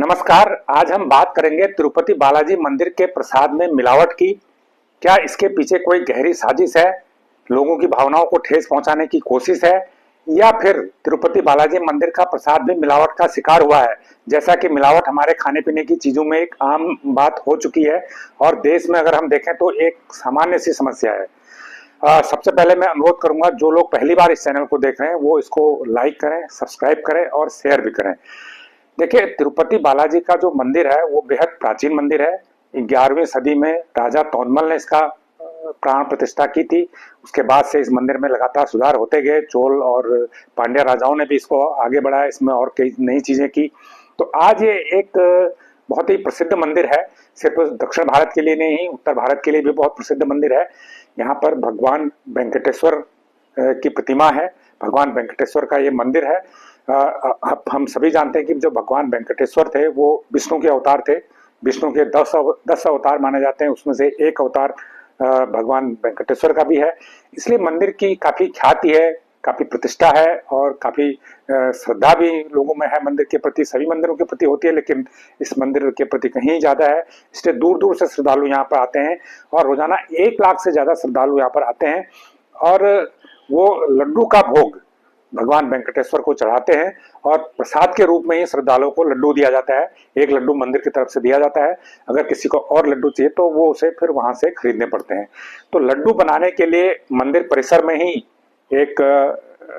नमस्कार। आज हम बात करेंगे तिरुपति बालाजी मंदिर के प्रसाद में मिलावट की। क्या इसके पीछे कोई गहरी साजिश है, लोगों की भावनाओं को ठेस पहुंचाने की कोशिश है, या फिर तिरुपति बालाजी मंदिर का प्रसाद भी मिलावट का शिकार हुआ है। जैसा कि मिलावट हमारे खाने पीने की चीजों में एक आम बात हो चुकी है और देश में अगर हम देखें तो एक सामान्य सी समस्या है। सबसे पहले मैं अनुरोध करूंगा, जो लोग पहली बार इस चैनल को देख रहे हैं वो इसको लाइक करें, सब्सक्राइब करें और शेयर भी करें। देखिए, तिरुपति बालाजी का जो मंदिर है वो बेहद प्राचीन मंदिर है। 11वीं सदी में राजा तोंडमल ने इसका प्राण प्रतिष्ठा की थी। उसके बाद से इस मंदिर में लगातार सुधार होते गए। चोल और पांड्या राजाओं ने भी इसको आगे बढ़ाया, इसमें और कई नई चीजें की। तो आज ये एक बहुत ही प्रसिद्ध मंदिर है। सिर्फ दक्षिण भारत के लिए नहीं, उत्तर भारत के लिए भी बहुत प्रसिद्ध मंदिर है। यहाँ पर भगवान वेंकटेश्वर की प्रतिमा है। भगवान वेंकटेश्वर का ये मंदिर है। अब हम सभी जानते हैं कि जो भगवान वेंकटेश्वर थे वो विष्णु के अवतार थे। विष्णु के 10 अवतार माने जाते हैं, उसमें से एक अवतार भगवान वेंकटेश्वर का भी है। इसलिए मंदिर की काफी ख्याति है, काफी प्रतिष्ठा है और काफी श्रद्धा भी लोगों में है। मंदिर के प्रति, सभी मंदिरों के प्रति होती है, लेकिन इस मंदिर के प्रति कहीं ज्यादा है। इसलिए दूर दूर से श्रद्धालु यहाँ पर आते हैं और रोजाना 1 लाख से ज्यादा श्रद्धालु यहाँ पर आते हैं। और वो लड्डू का भोग भगवान वेंकटेश्वर को चढ़ाते हैं और प्रसाद के रूप में ही श्रद्धालुओं को लड्डू दिया जाता है। एक लड्डू मंदिर की तरफ से दिया जाता है। अगर किसी को और लड्डू चाहिए तो वो उसे फिर वहां से खरीदने पड़ते हैं। तो लड्डू बनाने के लिए मंदिर परिसर में ही एक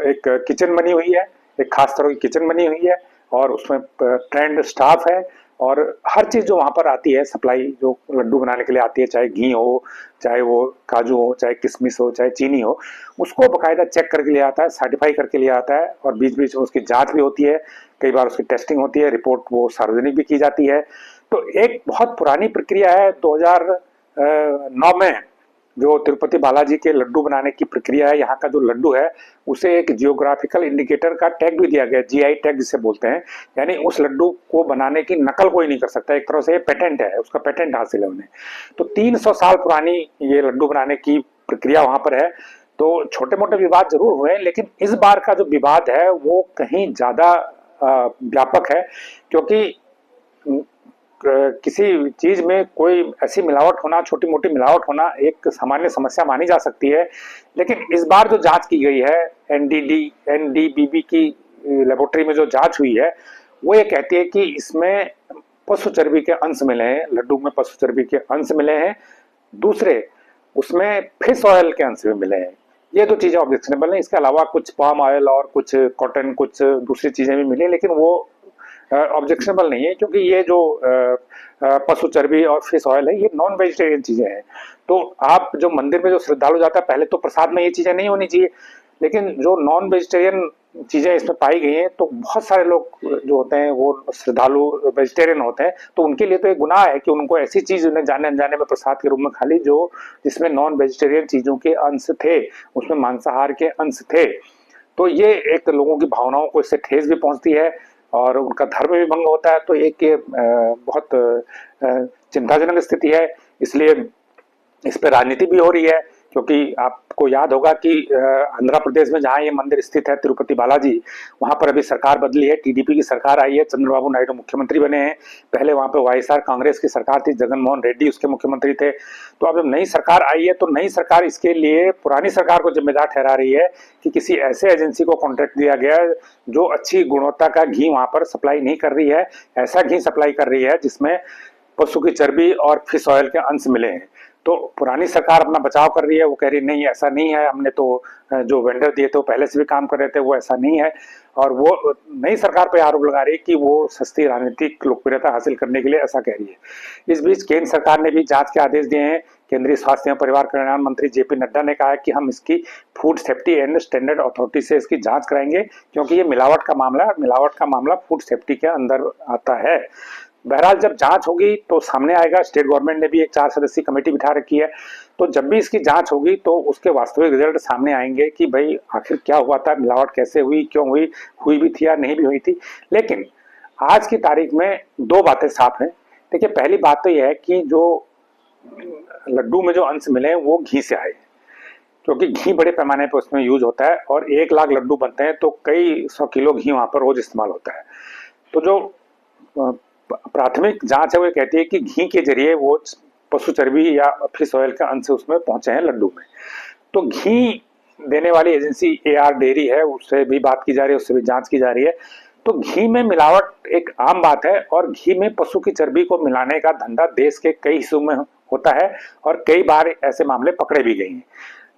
एक किचन बनी हुई है, एक खास तरह की किचन बनी हुई है और उसमें ट्रेंड स्टाफ है। और हर चीज जो वहां पर आती है, सप्लाई जो लड्डू बनाने के लिए आती है, चाहे घी हो, चाहे वो काजू हो, चाहे किशमिश हो, चाहे चीनी हो, उसको बकायदा चेक करके लिया आता है, सर्टिफाई करके लिया आता है और बीच बीच में उसकी जांच भी होती है। कई बार उसकी टेस्टिंग होती है, रिपोर्ट वो सार्वजनिक भी की जाती है। तो एक बहुत पुरानी प्रक्रिया है। 2009 में जो तिरुपति बालाजी के लड्डू बनाने की प्रक्रिया है, यहाँ का जो लड्डू है उसे एक जियोग्राफिकल इंडिकेटर का टैग भी दिया गया, जीआई टैग जिसे बोलते हैं। यानी उस लड्डू को बनाने की नकल कोई नहीं कर सकता। एक तरह से पेटेंट है, उसका पेटेंट हासिल है उन्हें। तो 300 साल पुरानी ये लड्डू बनाने की प्रक्रिया वहां पर है। तो छोटे मोटे विवाद जरूर हुए, लेकिन इस बार का जो विवाद है वो कहीं ज्यादा व्यापक है। क्योंकि किसी चीज में कोई ऐसी मिलावट होना, छोटी मोटी मिलावट होना एक सामान्य समस्या मानी जा सकती है। लेकिन इस बार जो जांच की गई है, एनडीबीबी की लेबोरेटरी में जो जांच हुई है, वो ये कहती है कि इसमें पशु चर्बी के अंश मिले हैं, लड्डू में पशु चर्बी के अंश मिले हैं। दूसरे, उसमें फिश ऑयल के अंश भी मिले हैं। ये दो चीजें ऑब्जेक्शनेबल है। इसके अलावा कुछ पाम ऑयल और कुछ कॉटन, कुछ दूसरी चीजें भी मिली, लेकिन वो ऑब्जेक्शनेबल नहीं है, क्योंकि ये जो पशु चर्बी और फिश ऑयल है ये नॉन वेजिटेरियन चीजें हैं। तो आप जो मंदिर में जो श्रद्धालु जाता है, पहले तो प्रसाद में ये चीजें नहीं होनी चाहिए, लेकिन जो नॉन वेजिटेरियन चीजें इसमें पाई गई हैं तो बहुत सारे लोग जो होते हैं वो श्रद्धालु वेजिटेरियन होते हैं। तो उनके लिए तो एक गुनाह है कि उनको ऐसी चीज उन्हें जाने अनजाने में प्रसाद के रूप में खा ली जो जिसमें नॉन वेजिटेरियन चीजों के अंश थे, उसमें मांसाहार के अंश थे। तो ये एक लोगों की भावनाओं को इससे ठेस भी पहुंचती है और उनका धर्म भी भंग होता है। तो एक ये बहुत चिंताजनक स्थिति है। इसलिए इस पर राजनीति भी हो रही है, क्योंकि आपको याद होगा कि आंध्र प्रदेश में जहां ये मंदिर स्थित है तिरुपति बालाजी, वहां पर अभी सरकार बदली है, टीडीपी की सरकार आई है, चंद्रबाबू नायडू मुख्यमंत्री बने हैं। पहले वहां पे वाईएसआर कांग्रेस की सरकार थी, जगन मोहन रेड्डी उसके मुख्यमंत्री थे। तो अब जब नई सरकार आई है तो नई सरकार इसके लिए पुरानी सरकार को जिम्मेदार ठहरा रही है कि किसी ऐसे एजेंसी को कॉन्ट्रैक्ट दिया गया है जो अच्छी गुणवत्ता का घी वहां पर सप्लाई नहीं कर रही है, ऐसा घी सप्लाई कर रही है जिसमें पशु की चर्बी और फिश ऑयल के अंश मिले हैं। तो पुरानी सरकार अपना बचाव कर रही है, वो कह रही नहीं ऐसा नहीं है, हमने तो जो वेंडर दिए थे वो पहले से भी काम कर रहे थे, वो ऐसा नहीं है। और वो नई सरकार पर आरोप लगा रही है कि वो सस्ती राजनीतिक लोकप्रियता हासिल करने के लिए ऐसा कह रही है। इस बीच केंद्र सरकार ने भी जांच के आदेश दिए हैं। केंद्रीय स्वास्थ्य एवं परिवार कल्याण मंत्री जेपी नड्डा ने कहा है कि हम इसकी food safety and standard authority से इसकी जांच कराएंगे, क्योंकि ये मिलावट का मामला फूड सेफ्टी के अंदर आता है। बहरहाल जब जांच होगी तो सामने आएगा। स्टेट गवर्नमेंट ने भी एक 4 सदस्यीय कमेटी बिठा रखी है। तो जब भी इसकी जांच होगी तो उसके वास्तविक रिजल्ट सामने आएंगे कि भाई आखिर क्या हुआ था, मिलावट कैसे हुई, क्यों हुई, हुई भी थी या नहीं भी हुई थी। लेकिन आज की तारीख में 2 बातें साफ हैं। देखिए, पहली बात तो यह है कि जो लड्डू में जो अंश मिले हैं वो घी से आए, क्योंकि घी बड़े पैमाने पर उसमें यूज होता है और 1 लाख लड्डू बनते हैं तो कई 100 किलो घी वहां पर रोज इस्तेमाल होता है। तो जो प्राथमिक जांच है वो कहती है कि घी के जरिए वो पशु चर्बी या फिश ऑयल के अंश उसमें पहुंचे हैं लड्डू में। तो घी देने वाली एजेंसी AR डेयरी है, उससे भी बात की जा रही है, उससे भी जांच की जा रही है। तो घी में मिलावट एक आम बात है और घी में पशु की चर्बी को मिलाने का धंधा देश के कई हिस्सों में होता है और कई बार ऐसे मामले पकड़े भी गए हैं।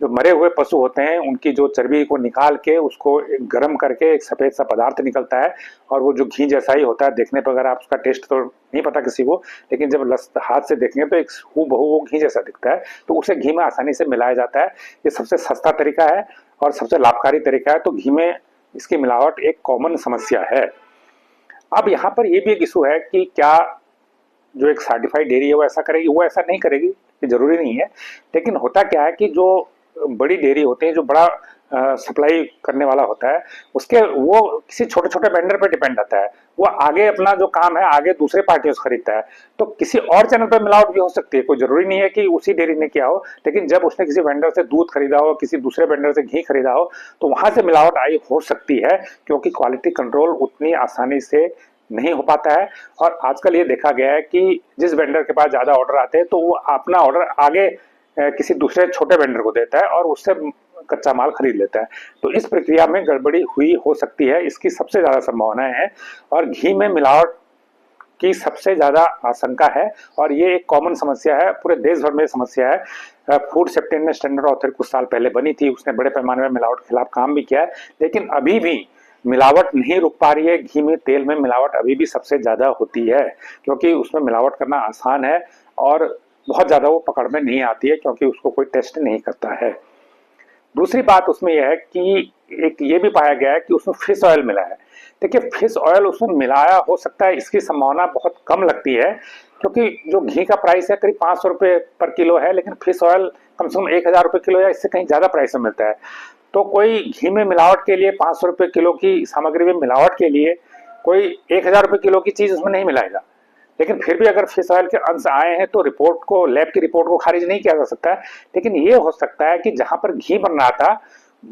जो मरे हुए पशु होते हैं उनकी जो चर्बी को निकाल के उसको गर्म करके एक सफेद सा पदार्थ निकलता है और वो जो घी जैसा ही होता है देखने पर। अगर आप उसका टेस्ट तो नहीं पता किसी को, लेकिन जब हाथ से देखेंगे तो एक हूबहू वो घी जैसा दिखता है, तो उसे घी में आसानी से मिलाया जाता है। ये सबसे सस्ता तरीका है और सबसे लाभकारी तरीका है। तो घी में इसकी मिलावट एक कॉमन समस्या है। अब यहाँ पर ये भी एक इशू है कि क्या जो एक सर्टिफाइड डेयरी है वो ऐसा करेगी? वो ऐसा नहीं करेगी, ये जरूरी नहीं है। लेकिन होता क्या है कि जो बड़ी डेयरी होती है, जो बड़ा सप्लाई करने वाला होता है, उसके वो किसी छोटे छोटे वेंडर पे डिपेंड रहता है। वो आगे अपना जो काम है आगे दूसरे पार्टियों से खरीदता है। तो किसी और चैनल पर मिलावट भी हो सकती है, कोई जरूरी नहीं है कि उसी डेयरी ने किया हो। लेकिन जब उसने किसी वेंडर से दूध खरीदा हो, किसी दूसरे वेंडर से घी खरीदा हो, तो वहां से मिलावट आई हो सकती है, क्योंकि क्वालिटी कंट्रोल उतनी आसानी से नहीं हो पाता है। और आजकल ये देखा गया है कि जिस वेंडर के पास ज्यादा ऑर्डर आते हैं तो वो अपना ऑर्डर आगे किसी दूसरे छोटे वेंडर को देता है और उससे कच्चा माल खरीद लेता है। तो इस प्रक्रिया में गड़बड़ी हुई हो सकती है, इसकी सबसे ज्यादा संभावनाएं हैं। और घी में मिलावट की सबसे ज्यादा आशंका है और ये एक कॉमन समस्या है, पूरे देश भर में समस्या है। Food safety and standard authority कुछ साल पहले बनी थी, उसने बड़े पैमाने में मिलावट के खिलाफ काम भी किया है, लेकिन अभी भी मिलावट नहीं रुक पा रही है। घी में, तेल में मिलावट अभी भी सबसे ज्यादा होती है, क्योंकि उसमें मिलावट करना आसान है और बहुत ज्यादा वो पकड़ में नहीं आती है, क्योंकि उसको कोई टेस्ट नहीं करता है। दूसरी बात उसमें यह है कि एक ये भी पाया गया है कि उसमें फिश ऑयल मिला है। देखिए, फिश ऑयल उसमें मिलाया हो सकता है, इसकी संभावना बहुत कम लगती है, क्योंकि जो घी का प्राइस है करीब 500 रुपये पर किलो है, लेकिन फिश ऑयल कम से कम 1000 रुपये किलो या इससे कहीं ज्यादा प्राइस में मिलता है। तो कोई घी में मिलावट के लिए 500 रुपये किलो की सामग्री में मिलावट के लिए कोई 1000 रुपये किलो की चीज उसमें नहीं मिलाएगा। लेकिन फिर भी अगर फिश ऑयल के अंश आए हैं तो रिपोर्ट को, लैब की रिपोर्ट को खारिज नहीं किया जा सकता है। लेकिन ये हो सकता है कि जहां पर घी बन रहा था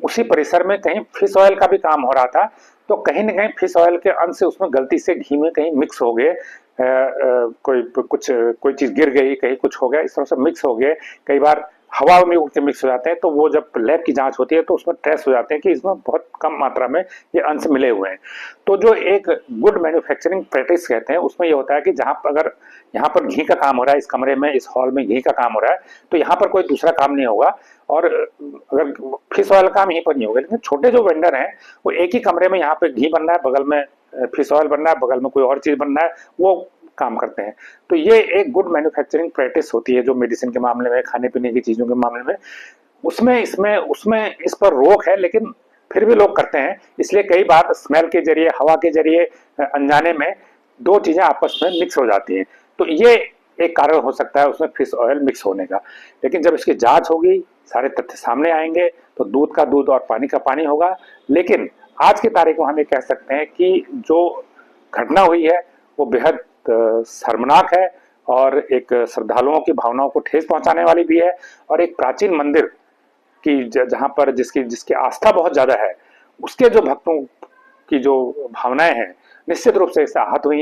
उसी परिसर में कहीं फिश ऑयल का भी काम हो रहा था, तो कहीं ना कहीं फिश ऑयल के अंश से उसमें गलती से घी में कहीं मिक्स हो गए, कोई चीज गिर गई, कहीं कुछ हो गया, इस तरह से मिक्स हो गए। कई बार हवा में उड़ के मिक्स हो जाते हैं, तो वो जब लैब की जांच होती है तो उसमें ट्रेस हो जाते हैं कि इसमें बहुत कम मात्रा में ये अंश मिले हुए हैं। तो जो एक गुड मैन्युफैक्चरिंग प्रैक्टिस कहते हैं, उसमें ये होता है कि जहां पर अगर यहाँ पर घी का काम हो रहा है, इस कमरे में, इस हॉल में घी का काम हो रहा है, तो यहाँ पर कोई दूसरा काम नहीं होगा। और अगर फिश ऑयल काम यहीं पर नहीं होगा, लेकिन छोटे जो वेंडर हैं वो एक ही कमरे में, यहाँ पे घी बन रहा है, बगल में फिश ऑयल बन रहा है, बगल में कोई और चीज बन रहा है, वो काम करते हैं। तो ये एक गुड मैन्युफैक्चरिंग प्रैक्टिस होती है जो मेडिसिन के मामले में, खाने पीने की चीजों के मामले में, उसमें इस पर रोक है, लेकिन फिर भी लोग करते हैं। इसलिए कई बार स्मेल के जरिए, हवा के जरिए, अनजाने में दो चीजें आपस में मिक्स हो जाती हैं। तो ये एक कारण हो सकता है उसमें फिश ऑयल मिक्स होने का। लेकिन जब इसकी जांच होगी, सारे तथ्य सामने आएंगे, तो दूध का दूध और पानी का पानी होगा। लेकिन आज की तारीख में हम ये कह सकते हैं कि जो घटना हुई है वो बेहद शर्मनाक है और एक श्रद्धालुओं की भावनाओं को ठेस पहुंचाने वाली भी है। और एक प्राचीन मंदिर की जहां पर जिसकी आस्था बहुत ज्यादा है, उसके जो भक्तों की जो भावनाएं हैं, निश्चित रूप से इससे आहत हुई।